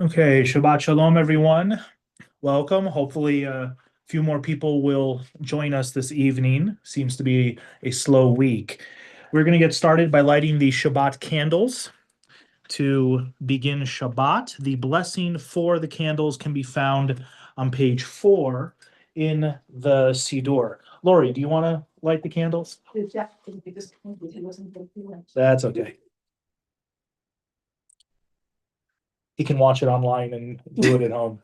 Okay, Shabbat Shalom, everyone. Welcome. Hopefully, a few more people will join us this evening. Seems to be a slow week. We're going to get started by lighting the Shabbat candles to begin Shabbat. The blessing for the candles can be found on page 4 in the Siddur. Lori, do you want to light the candles? That's okay. You can watch it online and do it at home.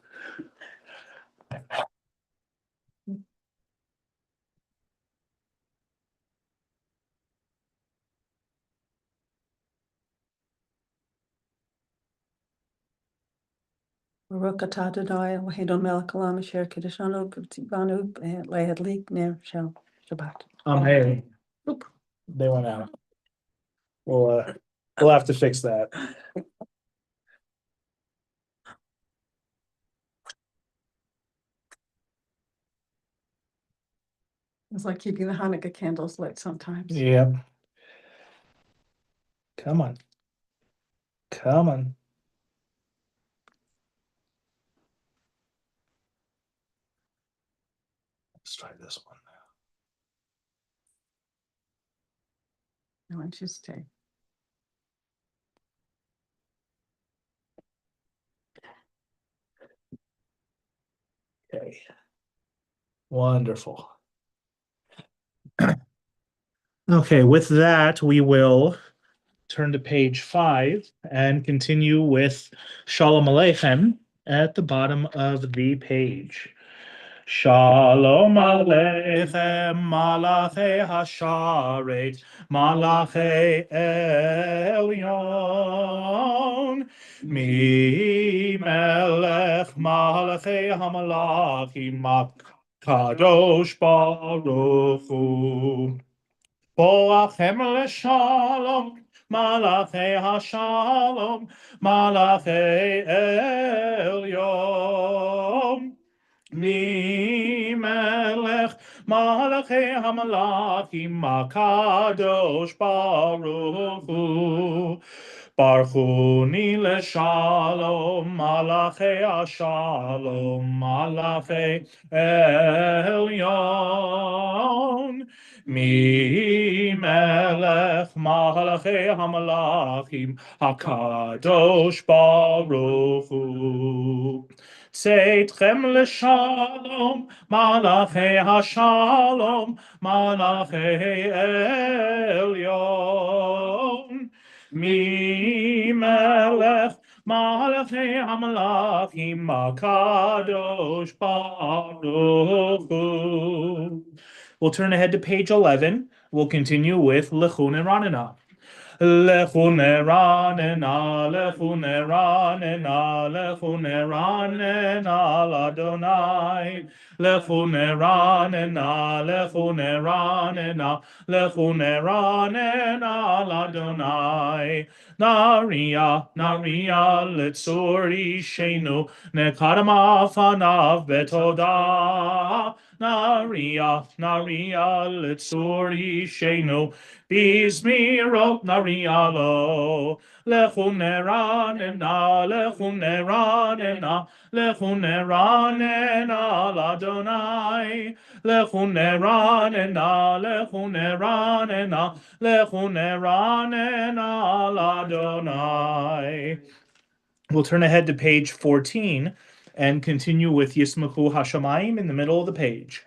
Baruch atah Adonai Eloheinu melech haolam asher kiddushanu v'tzivanu le'hadlik ner shel Shabbat. Hey, Oop. they went out. We'll have to fix that. It's like keeping the Hanukkah candles lit sometimes. Yeah. Come on. Come on. Let's try this one. I want you to stay. Okay. Wonderful. Okay, with that, we will turn to page 5 and continue with Shalom Aleichem at the bottom of the page. Shalom Aleichem, Malachei Hasharet, Malachei Elyon, Mi Melech Malachei Hamalachim, Kadosh Baruch Hu. Boachem leshalom, Malachei Hashalom, Malachei Elyon. Mi melech malachei hamalachim HaKadosh Baruch Hu. Baruchuni leshalom, malachei hashalom, malachei elyon. Mi melech malachei hamalachim HaKadosh Baruch Hu. Tzeitchem leshalom, malachei hashalom, malachei elyon. Mi melech malachei hamalachim HaKadosh Baruch Hu. We'll turn ahead to page 11. We'll continue with Lechun and Ranina. Lechun Ranina, Lechun Ranina, Lechun Ranina, Ladonai. Lechun Ranina, Lechun Ranina, Lechun Ranina, Ladonai. Naria, Naria, Letzor Ishenu, Nekadama Fanav Betoda. Naria, Naria, Letzor Ishenu, Bismirot Narialo, Lechun Ranina, Lechun Ranina, Lechun Ranina, Ladonai. Lechun Ranina, Lechun Ranina, Lechun Ranina, Ladonai. We'll turn ahead to page 14 and continue with Yismachu Hashamayim in the middle of the page.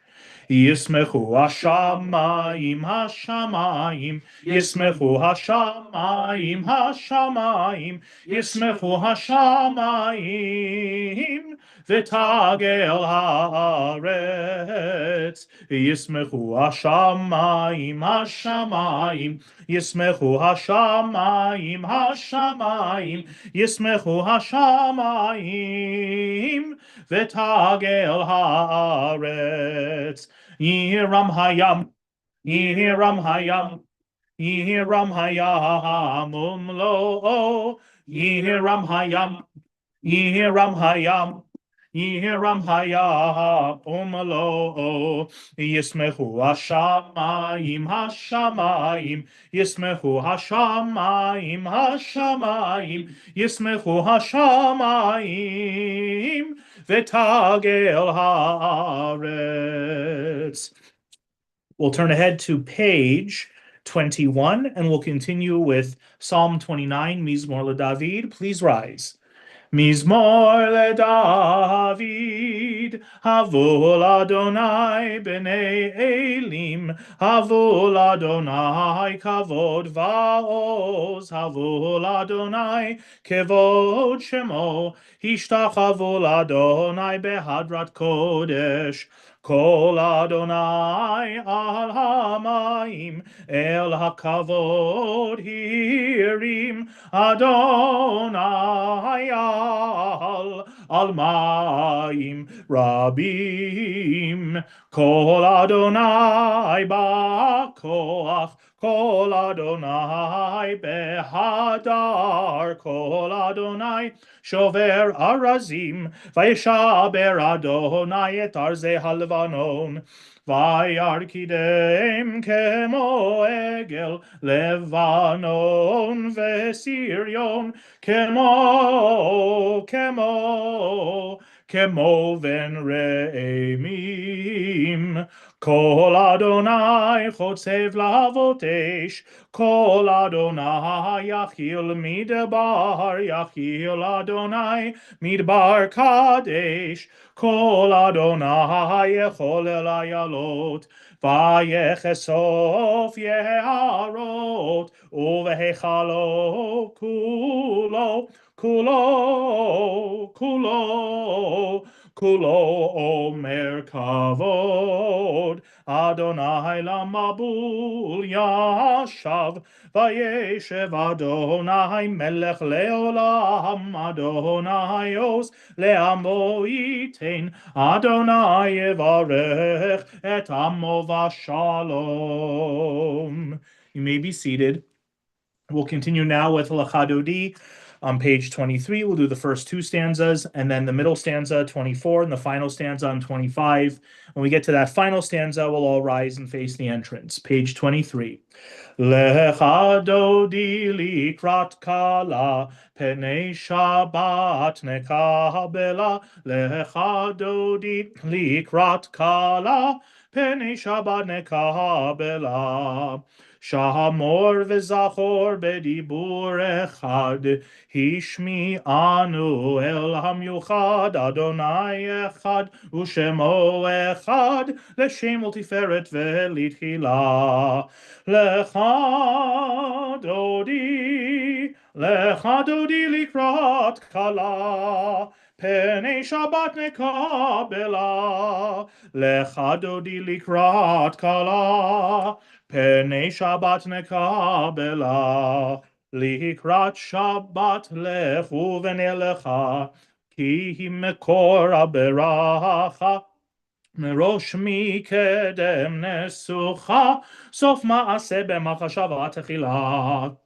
Yismechu hashamayim, hashamayim, Yismechu hashamayim, hashamayim, Yismechu hashamayim, v'tagel haaretz. Yismechu hashamayim, hashamayim, Yismechu hashamayim, hashamayim, Yismechu hashamayim, v'tagel haaretz. Yiram hayam, Yiram hayam, Yiram hayam umlo. Yiram hayam, Yiram hayam, Yiram haya umalo yismechu hashamayim hashamayim yismechu hashamayim hashamayim yismechu hashamayim v'tagel haaretz. We'll turn ahead to page 21 and we'll continue with Psalm 29, Mizmor LeDavid. Please rise. Mizmor LeDavid, Havul Adonai Bnei Elim, Havul Adonai Kavod Vaoz, Havul Adonai Kevod Shemo, Hishtachavul Adonai Behadrat Kodesh, Kol Adonai al hamayim el hakavod hirim Adonai al mayim rabim Kol Adonai ba'koach Kol Adonai behadar Kol Adonai shover arazim Vayeshaber Adonai et arzei halvanon Vayarkidem kemo egel Levanon vesirion kemo ven re'emim Kol Adonai chotzev lavotesh Kol Adonai yachil midbar yachil Adonai midbar kadesh Kol Adonai yechol el ayalot Vayechesof yeharot uvehechalo kulo omer kavod Adonai lamabul yashav Vayeshev Adonai melech leolam Adonai os le'amo yitein Adonai yevarech et amo v'shalom. You may be seated. We'll continue now with Lachadodi on page 23. We'll do the first two stanzas and then the middle stanza 24 and the final stanza on 25. When we get to that final stanza, we'll all rise and face the entrance. Page 23. Lecha dodi likrat kala Penei Shabbat nekabela Lecha dodi likrat kala Penei Shabbat nekabela Shahamor v'zachor bedibur echad Hishmi anu el hamyuchad Adonai echad Ushemo echad L'shem ultiferet ve'litchila Lecha dodi likrat kala Penei Shabbat nekabela Lecha dodi likrat kala Penei Shabbat nekabela Likrat Shabbat lechu v'nelecha Ki hi mekor haberacha Merosh mikedem nesucha Sof ma'aseh b'machashava techila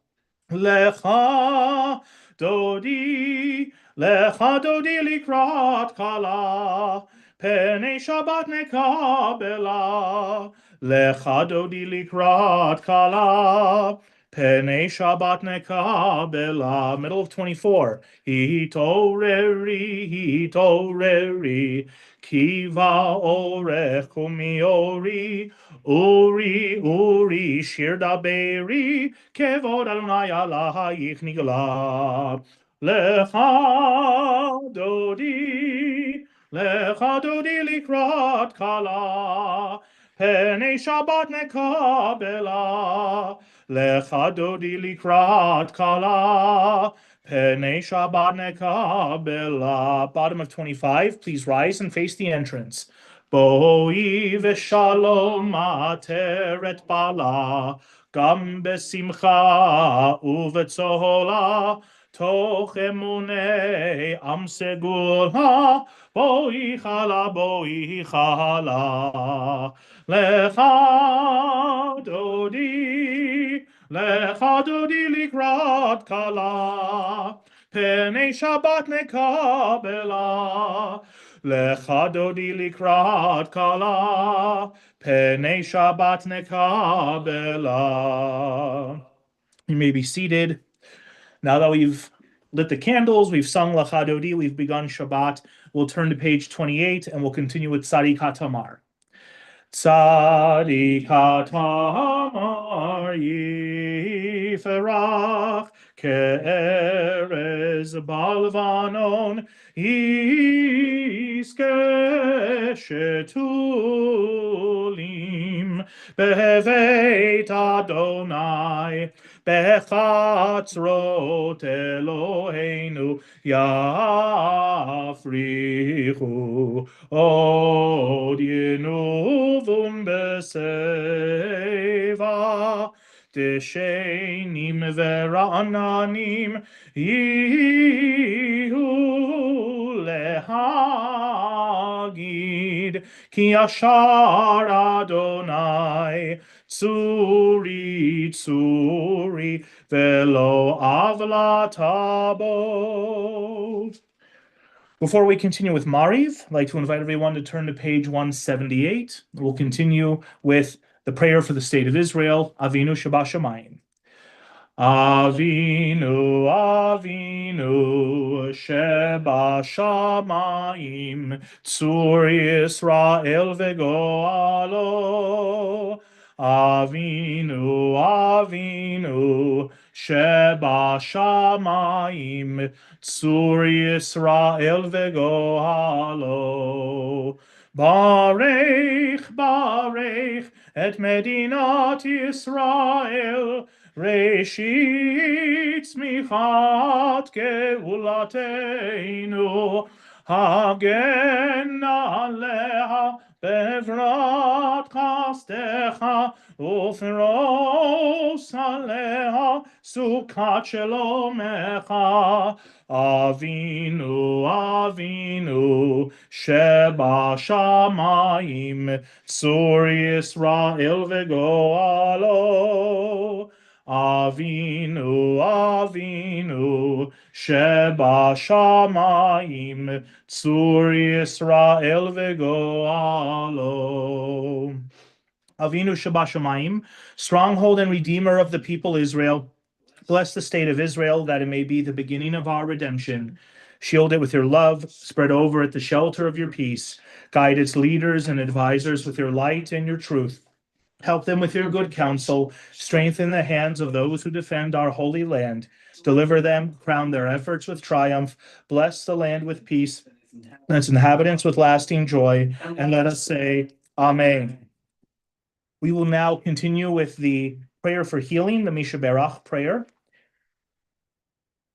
Lecha dodi likrat kala Penei Shabbat nekabela Lecha dodi likrat kala Penei Shabbat nekabela. Middle of 24. Hitoreri Kiva orech kumiori Uri shir daberi Kevod Adonai alahayich nigla Lecha dodi likrat kala Penei Shabbat nekabela Lecha dodi likrat kala Penei Shabbat nekabela. Bottom of 25. Please rise and face the entrance. Boi v'shalom ateret bala Gam besimcha uvetzola Toch emunei am segula Boi chala Lecha dodi likrat kala Penei Shabbat nekabela Lecha dodi likrat kala, Penei Shabbat nekabela. You may be seated. Now that we've lit the candles, we've sung Lecha Dodi, we've begun Shabbat. We'll turn to page 28 and we'll continue with Tzadik HaTamar. Tzadik HaTamar yiferach ke'erez balvanon yizke shetulim bevet Adonai bechatzrot Eloheinu yafrichu od ינובום בשיבה, דשנים ורעננים יהיו להגיד, כי ישר אדוני צורי צורי ולא עוולתה בו. Before we continue with Mariv, I'd like to invite everyone to turn to page 178. We'll continue with the prayer for the state of Israel, Avinu Shabashamayim. Avinu, Avinu, Shebashamayim, Tzur Yisrael vegoalo. Avinu, Avinu, Shebashamayim, Tzur Yisrael vegoalo. Barech, Barech, et Medinat Yisrael, Reshit Tzmichat Geulateinu, Hagen Aleha bevrat chastecha, Ufros Aleha sukat shelomecha. Avinu, Avinu, Sheba Shamayim, Tzur Yisrael vegoalo. Avinu, Avinu, Sheba Shamayim, Tzur Yisrael vegoalo. Avinu Sheba Shamayim, stronghold and redeemer of the people Israel, bless the state of Israel, that it may be the beginning of our redemption. Shield it with your love, spread over it the shelter of your peace. Guide its leaders and advisors with your light and your truth. Help them with your good counsel. Strengthen the hands of those who defend our holy land. Deliver them, crown their efforts with triumph. Bless the land with peace, and its inhabitants with lasting joy. And let us say, Amen. We will now continue with the prayer for healing, the Misha Berach prayer.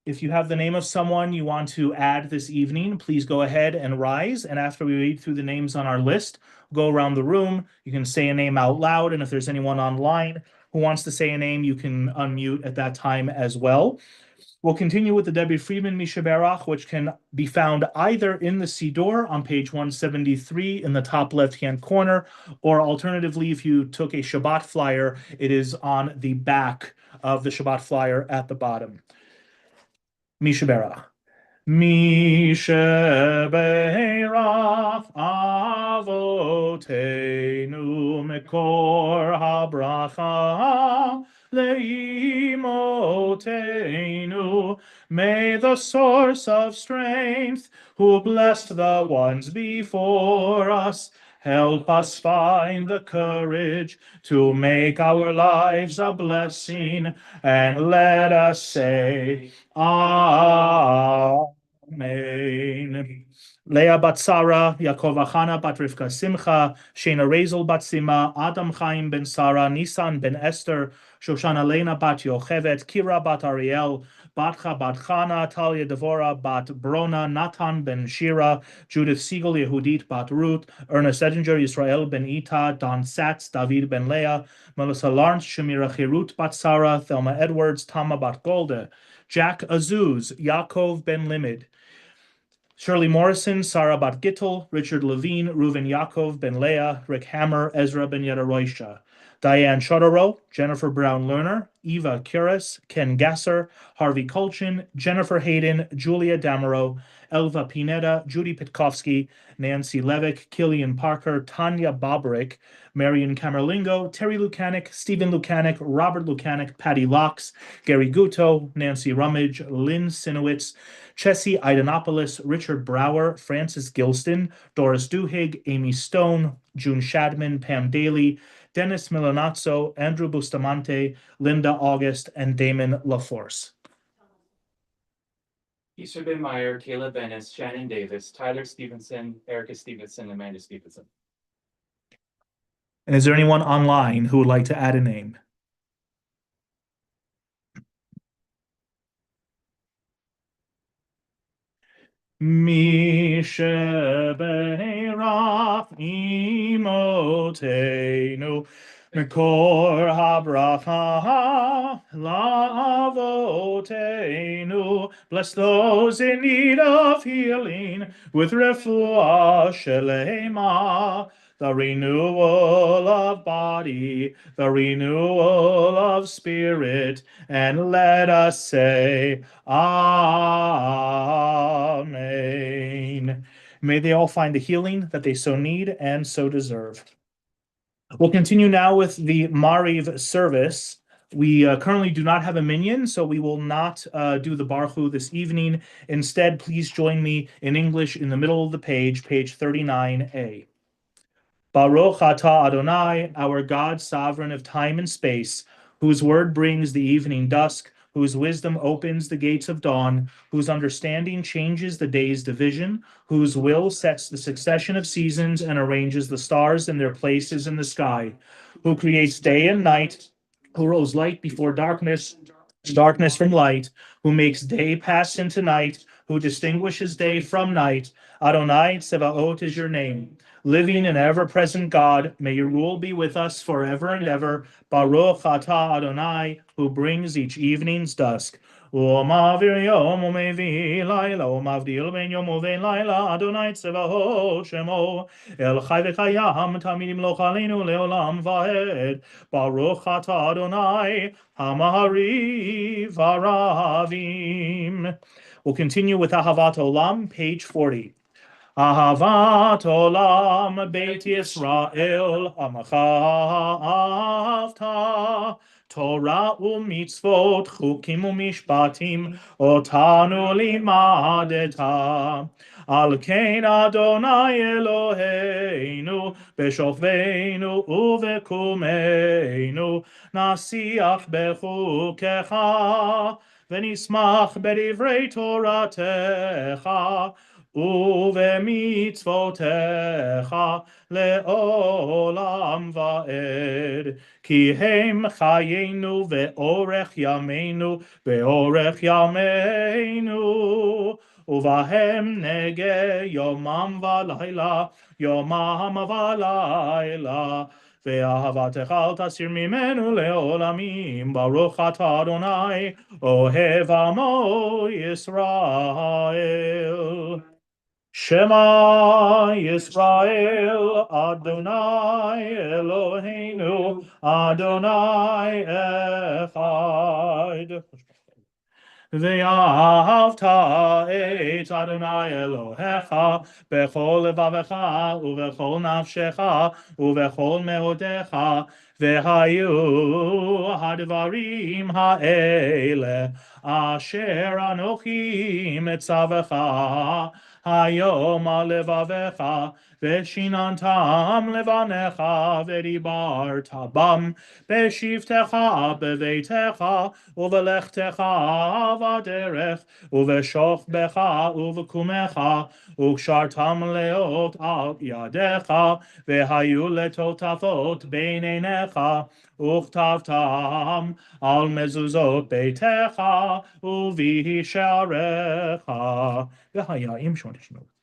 If you have the name of someone you want to add this evening, please go ahead and rise. And after we read through the names on our list, go around the room. You can say a name out loud. And if there's anyone online who wants to say a name, you can unmute at that time as well. We'll continue with the Debbie Friedman Misha Berach, which can be found either in the Siddur on page 173 in the top left-hand corner, or alternatively, if you took a Shabbat flyer, it is on the back of the Shabbat flyer at the bottom. Misha Berach. Misha Berach Avotenu Mekor HaBracha Leimotenu. May the source of strength, who blessed the ones before us, help us find the courage to make our lives a blessing, and let us say, Amen. Leah bat Sarah, Yaakov Achana bat Rivka Simcha, Shena Rezel bat Sima, Adam Chaim ben Sarah, Nisan ben Esther, Shoshana Lena bat Yochevet, Kira bat Ariel, Batcha bat Chana, Talia Devora bat Brona, Natan ben Shira, Judith Siegel, Yehudit bat Ruth, Ernest Edinger, Yisrael ben Ita, Don Satz, David ben Leah, Melissa Lawrence, Shemira Chirut bat Sarah, Thelma Edwards, Tama bat Golda, Jack Azuz, Yaakov ben Limid, Shirley Morrison, Sarah bat Gittel, Richard Levine, Reuven Yaakov ben Leah, Rick Hammer, Ezra ben Yadaroisha, Diane Chodorow, Jennifer Brown Lerner, Eva Curis, Ken Gasser, Harvey Colchin, Jennifer Hayden, Julia Damerow, Elva Pineda, Judy Pitkovsky, Nancy Levick, Killian Parker, Tanya Boberick, Marion Camerlingo, Terry Lukanik, Stephen Lukanik, Robert Lukanik, Patty Locks, Gary Guto, Nancy Rummage, Lynn Sinowitz, Chessie Idenopoulos, Richard Brower, Francis Gilston, Doris Duhigg, Amy Stone, June Shadman, Pam Daly, Dennis Milonazzo, Andrew Bustamante, Linda August, and Damon LaForce. Easter Ben Meyer, Caleb Bennis, Shannon Davis, Tyler Stevenson, Erica Stevenson, Amanda Stevenson. And is there anyone online who would like to add a name? Misheberach imotenu Mekor habracha lavotenu. Bless those in need of healing with refuah shelema, the renewal of body, the renewal of spirit, and let us say, Amen. May they all find the healing that they so need and so deserve. We'll continue now with the Mariv service. We currently do not have a minyan, so we will not do the Baruch this evening. Instead, please join me in English in the middle of the page 39a. Baruch atah Adonai, our God, sovereign of time and space, whose word brings the evening dusk, whose wisdom opens the gates of dawn, whose understanding changes the day's division, whose will sets the succession of seasons and arranges the stars in their places in the sky, who creates day and night, who rolls light before darkness, darkness from light, who makes day pass into night, who distinguishes day from night. Adonai Tsevaot is your name. Living and ever-present God, may your rule be with us forever and ever. Baruch atah Adonai, who brings each evening's dusk. ומעביר יום ומביא לילה, ומבדיל בין יום ובין לילה, אדוני צבאות שמו, אל חי וקיים, תמיד ימלוך עלינו לעולם ועד. ברוך אתה אדוני, המעריב הרבים. We'll continue with Ahavat Olam, page 40. Ahavat Olam Beit Yisrael Amacha Avta Torah u'mitzvot chukim u'mishpatim otanu limadeta Al kein Adonai Eloheinu b'shofveinu u'vekumeinu nasiach bechukecha v'nismach b'divrei Toratecha ובמצוותיך לעולם ועד. כי הם חיינו ואורך ימינו באורך ימינו, ובהם נגה יומם ולילה, יומם ולילה. ואהבתך אל תסיר ממנו לעולמים. ברוך אתה אדוני, אוהב עמו ישראל. Shema Yisrael, Adonai Eloheinu, Adonai Echad. ואהבת את אדוני אלוהיך בכל לבבך ובכל נפשך ובכל מאודיך, והיו הדברים האלה אשר אנוכי מצווך היום על לבביך, ושיננתם לבניך ודיברת בם בשבתך בביתך ובלכתך בדרך ובשוכבך ובקומך, וקשרתם לאות על ידיך, והיו לטוטפות בין עיניך, וכתבתם על מזוזות ביתך ובשעריך. והיה עם שון תשמעו.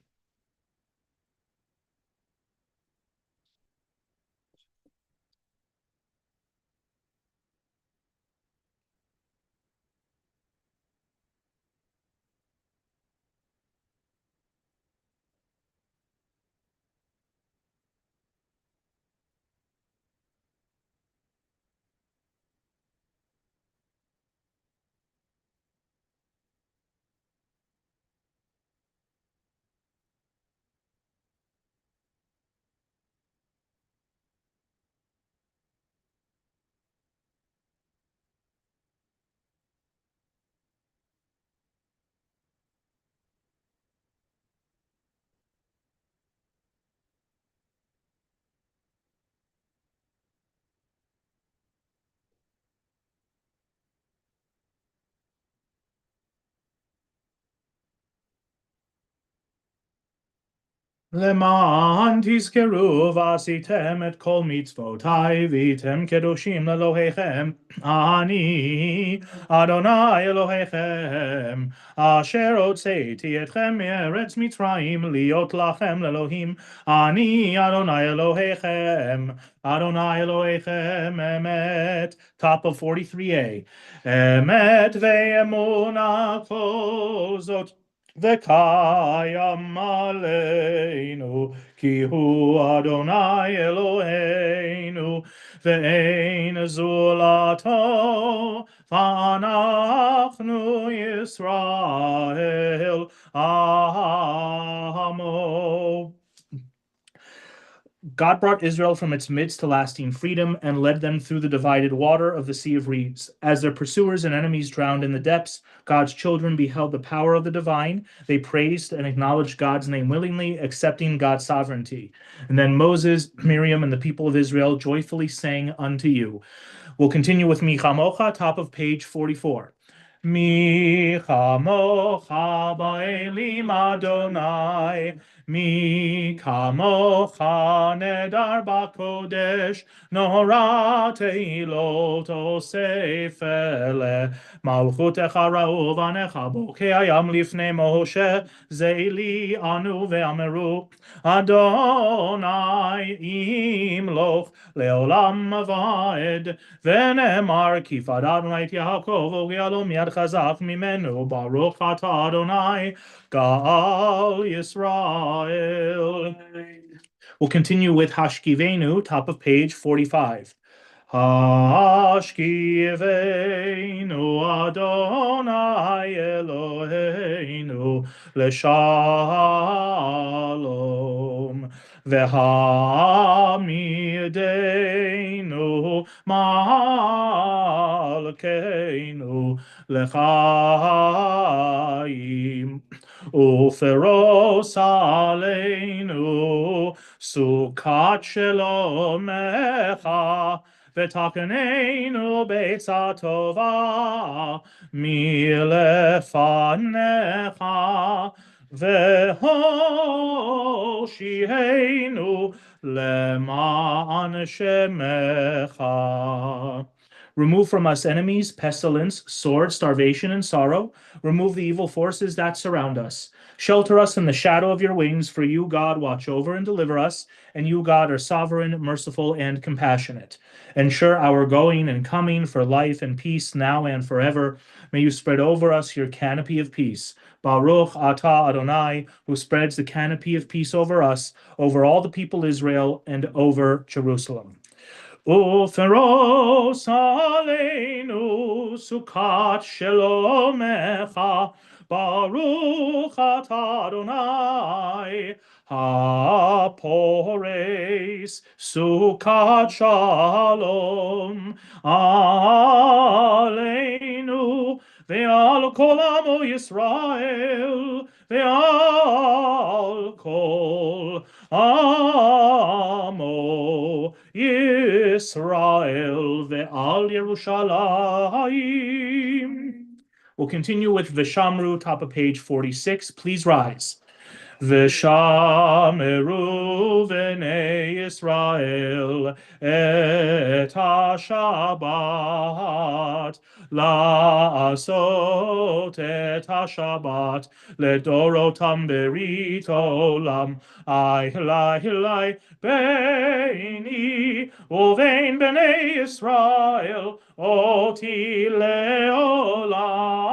למען תזכרו ועשיתם את כל מצוותיי והייתם קדושים לאלוהיכם, אני אדוני אלוהיכם, אשר הוצאתי אתכם מארץ מצרים להיות לכם לאלוהים, אני אדוני אלוהיכם, אדוני אלוהיכם אמת. Top of 43a. אמת ואמונה כל זאת וקיים עלינו, כי הוא אדוני אלוהינו, ואין זולתו, ואנחנו ישראל עמו. God brought Israel from its midst to lasting freedom and led them through the divided water of the Sea of Reeds. As their pursuers and enemies drowned in the depths, God's children beheld the power of the divine. They praised and acknowledged God's name willingly, accepting God's sovereignty. And then Moses, Miriam, and the people of Israel joyfully sang unto you. We'll continue with Mi Chamocha, top of page 44. Mi chamocha ba'elim Adonai, mi kamocha nedar b'kodesh, nora teilot osef ele, malchutecha ra'u v'anecha bokei hayam lifnei Moshe, zeili anu ve'ameru, Adonai imloch leolam va'ed, ונאמר כי פדנו את יעקב וגאלו מיד חזק ממנו, ברוך אתה אדוני גאל Yisrael. We'll continue with Hashkivenu, top of page 45. Hashkivenu Adonai Eloheinu לשלום והעמידנו מלכנו לחיים ופרוס עלינו סוכת שלומך ותקננו בעצה טובה מלפניך והושיענו למען שמך. Remove from us enemies, pestilence, sword, starvation, and sorrow. Remove the evil forces that surround us. Shelter us in the shadow of your wings, for you, God, watch over and deliver us, and you, God, are sovereign, merciful, and compassionate. Ensure our going and coming for life and peace now and forever. May you spread over us your canopy of peace. Baruch atah Adonai, who spreads the canopy of peace over us, over all the people Israel, and over Jerusalem. ופרוס עלינו סוכת שלומך, ברוך אתה אדוני הפורס סוכת שלום עלינו ועל כל עמו ישראל ועל כל עמו Yisrael ve'al Yerushalayim. We'll continue with Vishamru, top of page 46. Please rise. Vishameru v'nei Yisrael et ha-Shabbat la'asot et ha-Shabbat ledorotam berit olam Hilai beini uvein bnei Yisrael oti leolam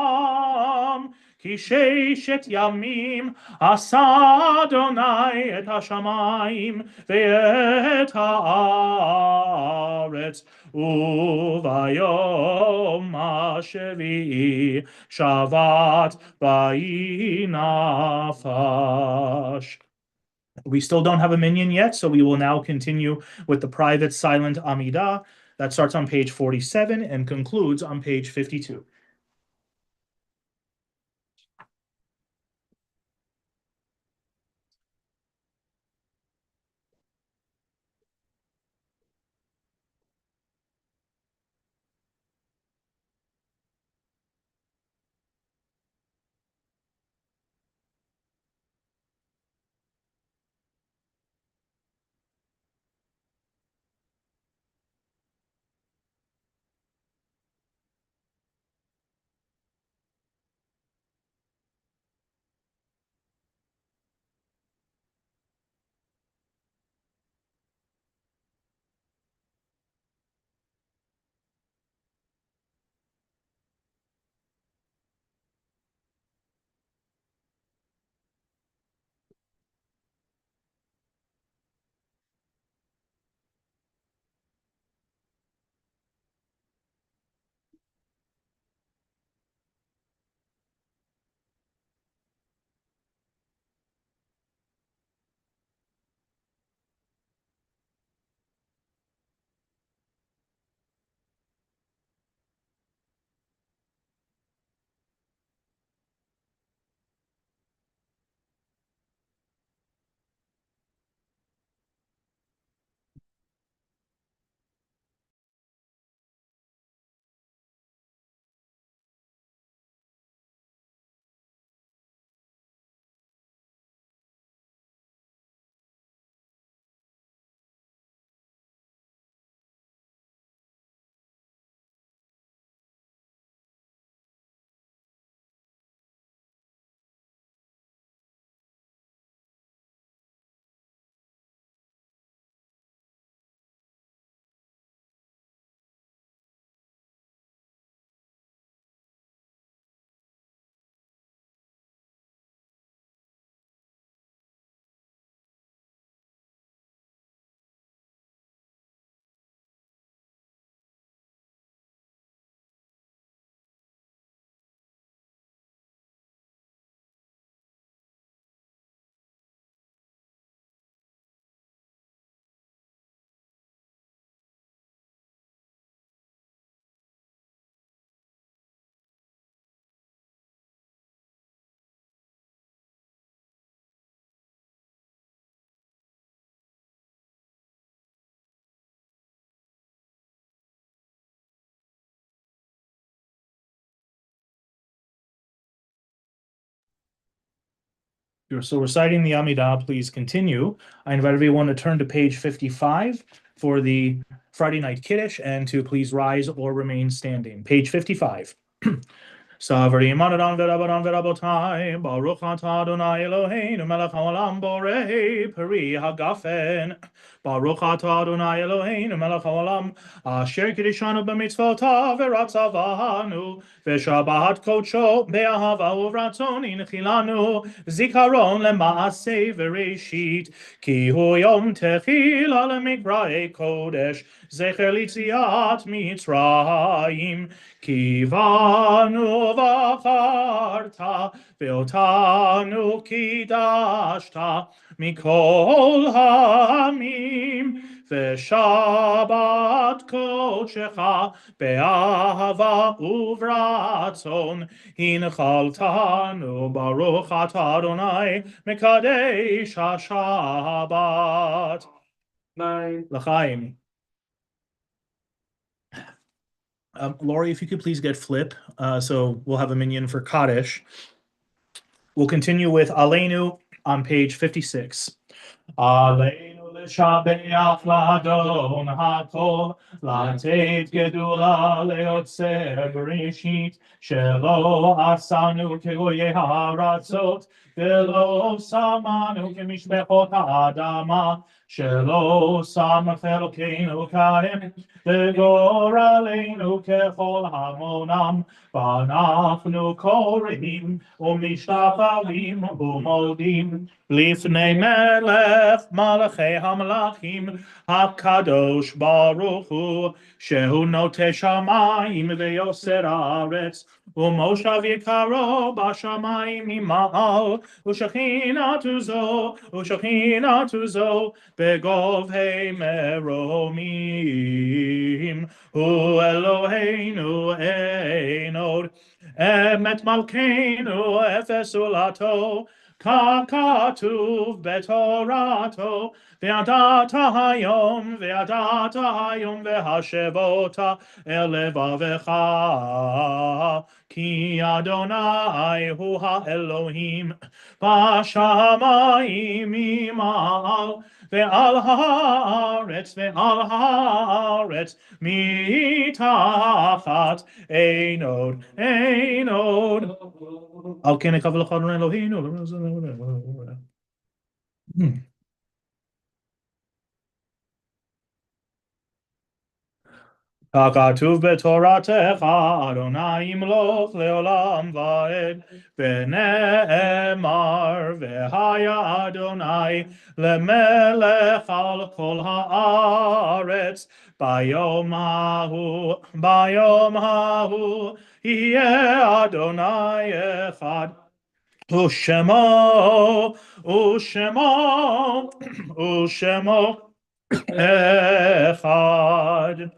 כי ששת ימים עשה אדוני את השמיים ואת הארץ וביום השביעי שבת ויהי נפש. We still don't have a minyan yet, so we will now continue with the private silent Amidah that starts on page 47 and concludes on page 52. So reciting the Amidah, please continue. I invite everyone to turn to page 55 for the Friday night Kiddush and to please rise or remain standing. Page 55. Savri Manadan Verabadan Verabotai, Baruch Atah Adonai Eloheinu melech haolam borei peri hagafen. Baruch Atah Adonai Eloheinu melech haolam asher kiddushanu b'mitzvotav v'ratzavanu v'shabbat kodsho be'ahava uvratzon inchilanu zikaron lema'aseh v'reshit ki hu yom techila lemikra'ei kodesh zecher litziat mitzrayim Kivanu v'acharta ve'otanu kidashta mikol ha'amim ve'shabbat kodshecha be'ahava uvratzon hinchaltanu baruch atah Adonai mekadesh ha'shabbat. L'chaim. Lori, if you could please get Flip, so we'll have a minion for Kaddish. We'll continue with Aleinu on page 56. Aleinu l'shabeach l'adon hakol, l'ateit gedula leotzer bereshit, shelo asanu kegoye haratzot, velo samanu kemishbechot ha'adama, shelo samach Elokeinu kaim, וגור עלינו ככל המונם, ואנחנו קוראים ומשתחווים ומודים לפני מלך מלכי המלכים, הקדוש ברוך הוא, שהוא נוטה שמיים ויוסר הארץ, ומושב יקרו בשמיים ממעל, ושכינתו זו בגובהי מרומים. הוא אלוהינו אין עוד, אמת מלכנו אפס עולתו, ככתוב בתורתו, וידעת היום והשבות אל לבבך, כי אדוני הוא האלוהים בשמיים ממעל, ועל הארץ מתחת אין עוד. על כן יקבל לך אדוני אלוהינו. ככתוב בתורתך, אדוני ימלוך לעולם ועד, ונאמר, והיה אדוני למלך על כל הארץ, ביום ההוא יהיה אדוני אחד, ושמו Echad.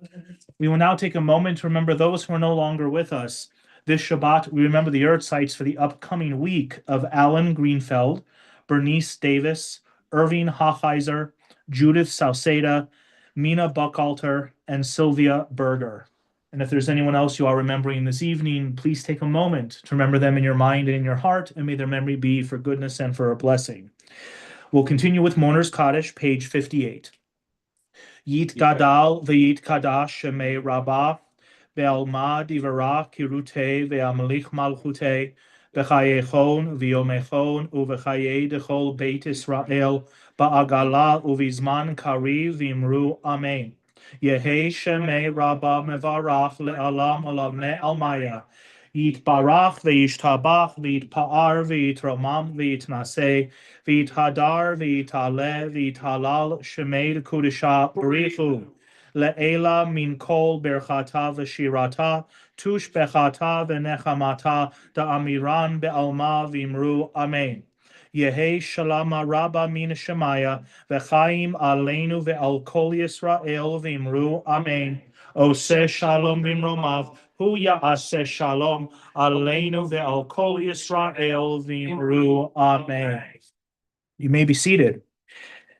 We will now take a moment to remember those who are no longer with us. This Shabbat, we remember the yard sites for the upcoming week of Alan Greenfeld, Bernice Davis, Irving Hochheiser, Judith Sauceda, Mina Buckalter, and Sylvia Berger. And if there's anyone else you are remembering this evening, please take a moment to remember them in your mind and in your heart, and may their memory be for goodness and for a blessing. We'll continue with Mourner's Kaddish, page 58. Yit Gadal v'yit Kadash Shemei Rabbah ve'alma divara kirute ve'amlich malchute v'chayechon v'yomechon u'v'chaye dechol Beit Israel ba'agala u'vizman kariv v'imru Amen. Yehi Shemei Rabbah mevarach le'alam alavne almaya. Yitbarach v'yishtabach v'yitpa'ar v'yitramam v'yitnaseh v'yithadar v'yitale v'yitalal shemei kudisha b'richu le'ela min kol berchata v'shirata tush bechata v'nechamata da'amiran be'alma v'imru amen. Yehi shalama rabba min shemaya v'chaim aleinu ve'al kol Yisrael v'imru amen. Oseh shalom b'imromav hu ya'aseh shalom aleinu ve'al kol Yisrael v'imru amen. You may be seated.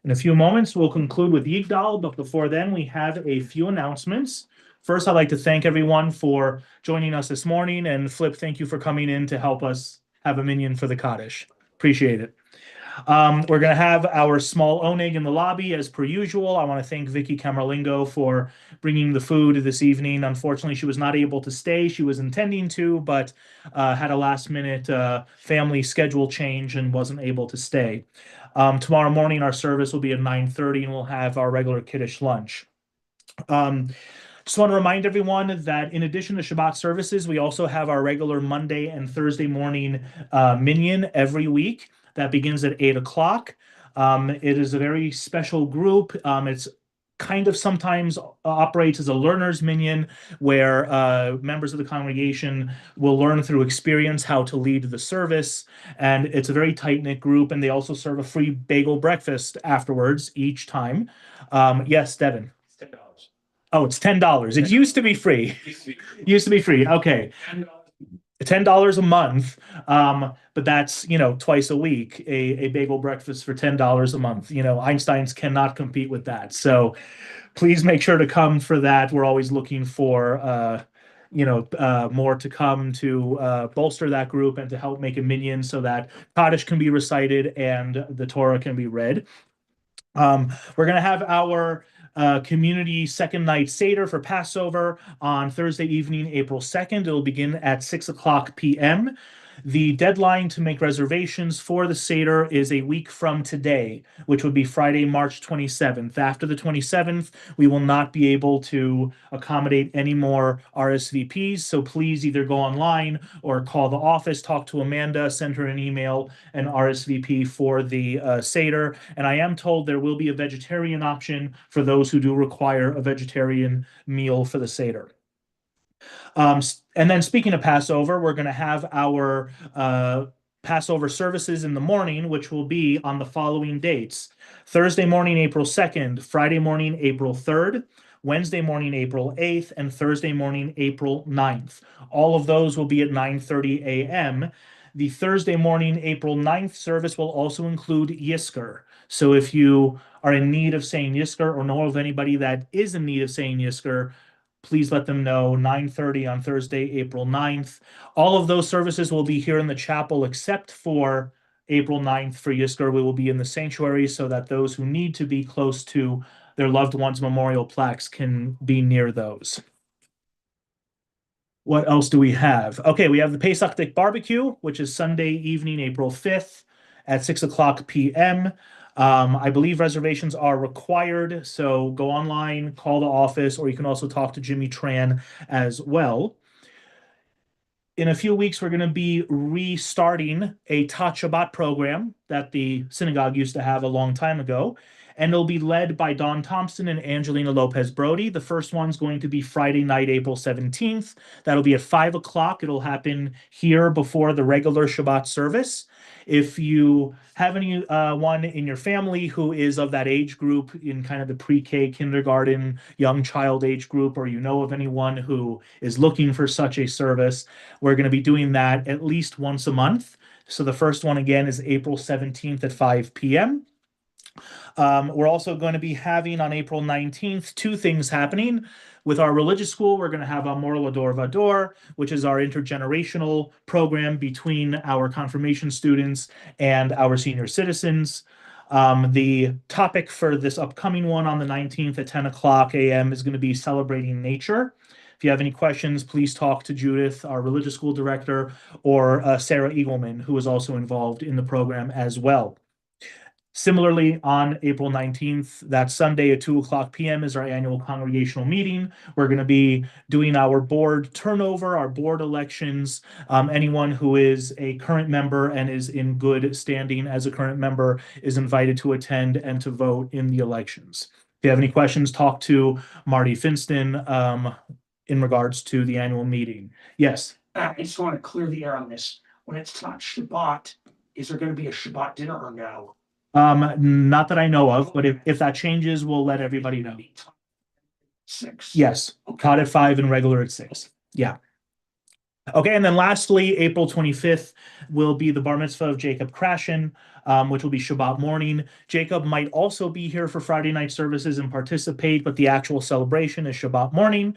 In a few moments, we'll conclude with Yigdal, but before then, we have a few announcements. First, I'd like to thank everyone for joining us this morning, and Flip, thank you for coming in to help us have a minion for the Kaddish. Appreciate it. We're going to have our small oneg in the lobby as per usual. I want to thank Vicky Camerlingo for bringing the food this evening. Unfortunately, she was not able to stay. She was intending to, but had a last minute family schedule change and wasn't able to stay. Tomorrow morning, our service will be at 9:30 and we'll have our regular kiddush lunch. Just want to remind everyone that in addition to Shabbat services, we also have our regular Monday and Thursday morning minyan every week that begins at 8 o'clock. It is a very special group. It's kind of sometimes operates as a learner's minyan where members of the congregation will learn through experience how to lead the service. And it's a very tight-knit group, and they also serve a free bagel breakfast afterwards each time. Yes, Devin. $10. Oh, it's $10. It used to be free. Used to be free. Okay. $10 a month. But that's, twice a week, a bagel breakfast for $10 a month. Einstein's cannot compete with that. So please make sure to come for that. We're always looking for, more to come to bolster that group and to help make a minyan so that Kaddish can be recited and the Torah can be read. We're going to have our community second night Seder for Passover on Thursday evening, April 2nd. It'll begin at 6 o'clock p.m. The deadline to make reservations for the Seder is a week from today, which would be Friday, March 27th. After the 27th, we will not be able to accommodate any more RSVPs. So please either go online or call the office, talk to Amanda, send her an email, and RSVP for the Seder. And I am told there will be a vegetarian option for those who do require a vegetarian meal for the Seder. And then speaking of Passover, we're going to have our Passover services in the morning, which will be on the following dates: Thursday morning, April 2nd, Friday morning, April 3rd, Wednesday morning, April 8th, and Thursday morning, April 9th. All of those will be at 9:30 a.m. The Thursday morning, April 9th service will also include Yisker. So if you are in need of saying Yisker or know of anybody that is in need of saying Yisker, please let them know. 9:30 on Thursday, April 9th. All of those services will be here in the chapel except for April 9th for Yisker. We will be in the sanctuary so that those who need to be close to their loved ones' memorial plaques can be near those. What else do we have? Okay, we have the Pesach Dik Barbecue, which is Sunday evening, April 5th at 6 o'clock p.m. I believe reservations are required, so go online, call the office, or you can also talk to Jimmy Tran as well. In a few weeks, we're going to be restarting a Tat Shabbat program that the synagogue used to have a long time ago, and it'll be led by Don Thompson and Angelina Lopez Brody. The first one's going to be Friday night, April 17th. That'll be at 5 o'clock. It'll happen here before the regular Shabbat service. If you have anyone in your family who is of that age group in kind of the pre-K, kindergarten, young child age group, or you know of anyone who is looking for such a service, we're going to be doing that at least once a month. So the first one again is April 17th at 5 p.m. We're also going to be having on April 19th two things happening. With our religious school, we're going to have Amor Lador Vador, which is our intergenerational program between our confirmation students and our senior citizens. The topic for this upcoming one on the 19th at 10 o'clock a.m. is going to be celebrating nature. If you have any questions, please talk to Judith, our religious school director, or Sarah Eagleman, who is also involved in the program as well. Similarly, on April 19th, that Sunday at 2 o'clock p.m. is our annual congregational meeting. We're going to be doing our board turnover, our board elections. Anyone who is a current member and is in good standing as a current member is invited to attend and to vote in the elections. If you have any questions, talk to Marty Finston in regards to the annual meeting. Yes. I just want to clear the air on this. When it's not Shabbat, is there going to be a Shabbat dinner or no? Not that I know of, but if that changes, we'll let everybody know. 6. Yes, caught at 5 and regular at 6. Yeah. Okay, and then lastly, April 25th will be the bar mitzvah of Jacob Krashen, which will be Shabbat morning. Jacob might also be here for Friday night services and participate, but the actual celebration is Shabbat morning.